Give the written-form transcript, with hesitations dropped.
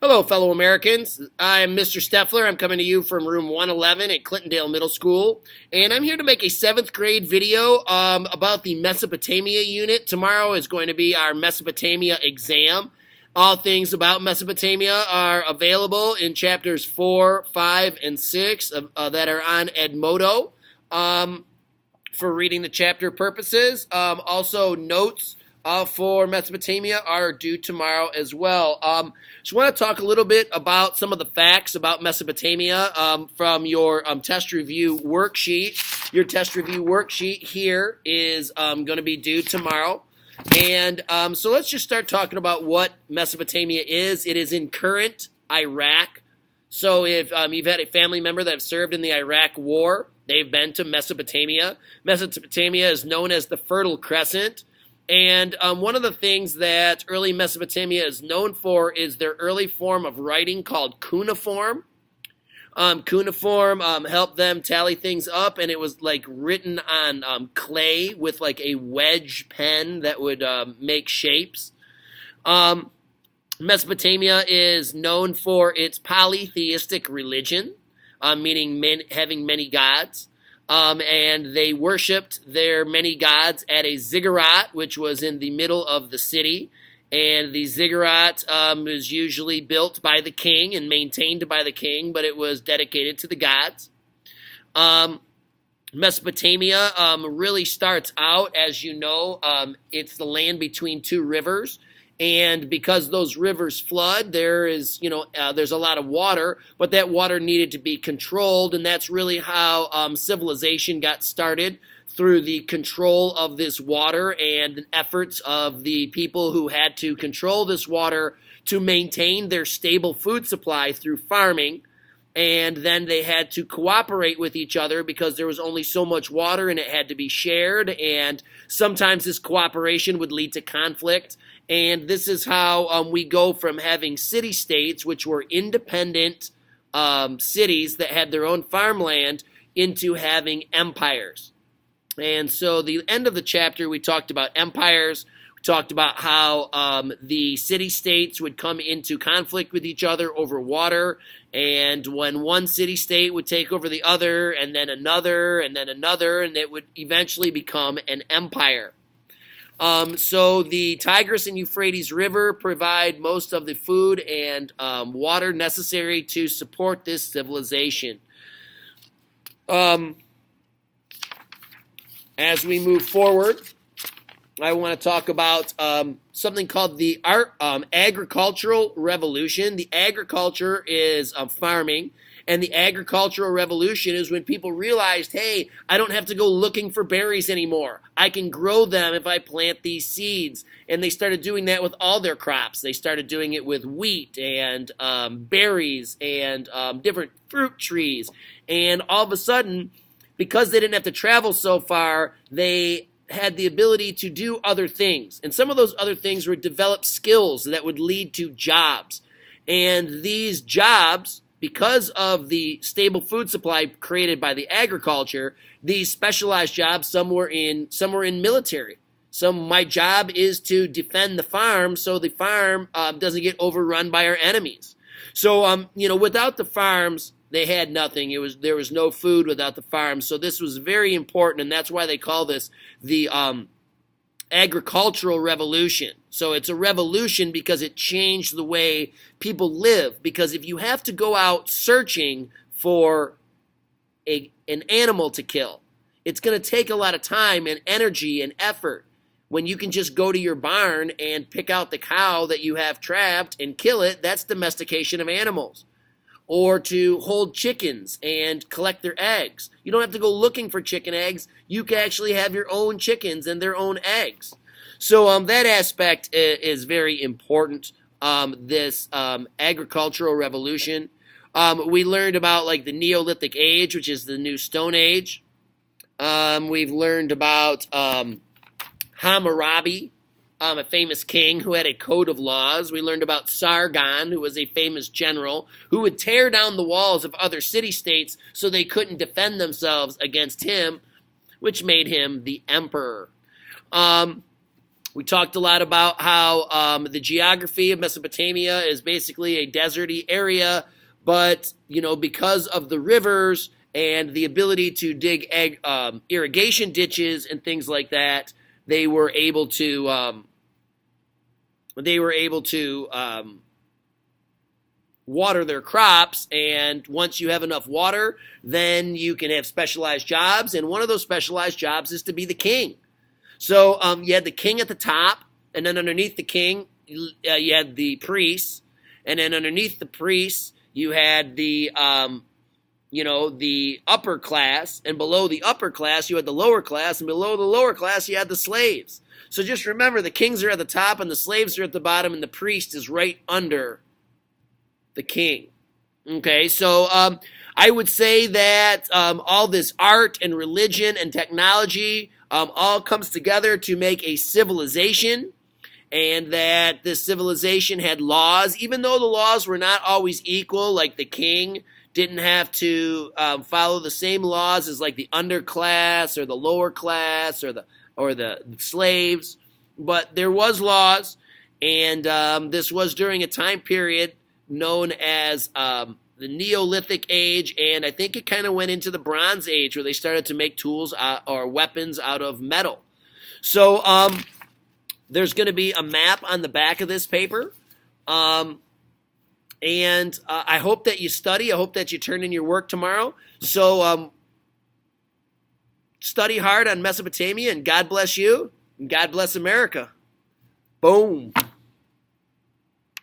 Hello, fellow Americans. I'm Mr. Steffler. I'm coming to you from room 111 at Clintondale Middle School, and I'm here to make a 7th grade video about the Mesopotamia unit. Tomorrow is going to be our Mesopotamia exam. All things about Mesopotamia are available in chapters 4, 5, and 6 that are on Edmodo for reading the chapter purposes. Also, notes for Mesopotamia are due tomorrow as well. Just want to talk a little bit about some of the facts about Mesopotamia from your test review worksheet. Your test review worksheet here is going to be due tomorrow. And so let's just start talking about what Mesopotamia is. It is in current Iraq. So if you've had a family member that have served in the Iraq War, they've been to Mesopotamia. Mesopotamia is known as the Fertile Crescent. And one of the things that early Mesopotamia is known for is their early form of writing called cuneiform. Cuneiform helped them tally things up, and it was like written on clay with like a wedge pen that would make shapes. Mesopotamia is known for its polytheistic religion, meaning having many gods. And they worshipped their many gods at a ziggurat, which was in the middle of the city. And the ziggurat was usually built by the king and maintained by the king, but it was dedicated to the gods. Mesopotamia really starts out, as you know, it's the land between two rivers. And because those rivers flood, there's a lot of water, but that water needed to be controlled, and that's really how civilization got started, through the control of this water and the efforts of the people who had to control this water to maintain their stable food supply through farming. And then they had to cooperate with each other because there was only so much water and it had to be shared. And sometimes this cooperation would lead to conflict. And this is how we go from having city-states, which were independent cities that had their own farmland, into having empires. And so the end of the chapter, we talked about empires. We talked about how the city-states would come into conflict with each other over water. And when one city-state would take over the other, and then another, and then another, and it would eventually become an empire. So the Tigris and Euphrates River provide most of the food and water necessary to support this civilization. As we move forward, I want to talk about something called the agricultural revolution. The agriculture is farming, and the agricultural revolution is when people realized, hey, I don't have to go looking for berries anymore. I can grow them if I plant these seeds. And they started doing that with all their crops. They started doing it with wheat and berries and different fruit trees. And all of a sudden, because they didn't have to travel so far, they had the ability to do other things. And some of those other things were develop skills that would lead to jobs. And these jobs, because of the stable food supply created by the agriculture, these specialized jobs, some were in military. So my job is to defend the farm so the farm doesn't get overrun by our enemies. So, without the farms, they had nothing. There was no food without the farms. So this was very important, and that's why they call this the agricultural revolution. So it's a revolution because it changed the way people live. Because if you have to go out searching for an animal to kill, it's going to take a lot of time and energy and effort. When you can just go to your barn and pick out the cow that you have trapped and kill it, that's domestication of animals. Or to hold chickens and collect their eggs. You don't have to go looking for chicken eggs. You can actually have your own chickens and their own eggs. So that aspect is very important, this agricultural revolution. We learned about like the Neolithic Age, which is the new Stone Age. We've learned about Hammurabi, a famous king who had a code of laws. We learned about Sargon, who was a famous general who would tear down the walls of other city-states so they couldn't defend themselves against him, which made him the emperor. We talked a lot about how the geography of Mesopotamia is basically a deserty area, but because of the rivers and the ability to dig irrigation ditches and things like that, they were able to water their crops. And once you have enough water, then you can have specialized jobs. And one of those specialized jobs is to be the king. So you had the king at the top, and then underneath the king, you had the priests, and then underneath the priests, you had the upper class, and below the upper class, you had the lower class, and below the lower class, you had the slaves. So just remember, the kings are at the top, and the slaves are at the bottom, and the priest is right under the king. Okay, so I would say that all this art and religion and technology all comes together to make a civilization, and that this civilization had laws, even though the laws were not always equal. Like the king didn't have to follow the same laws as like the underclass or the lower class or the slaves, but there was laws, and this was during a time period known as the Neolithic Age, and I think it kind of went into the Bronze Age, where they started to make tools or weapons out of metal. So there's going to be a map on the back of this paper, and I hope that you study. I hope that you turn in your work tomorrow. So study hard on Mesopotamia, and God bless you, and God bless America. Boom.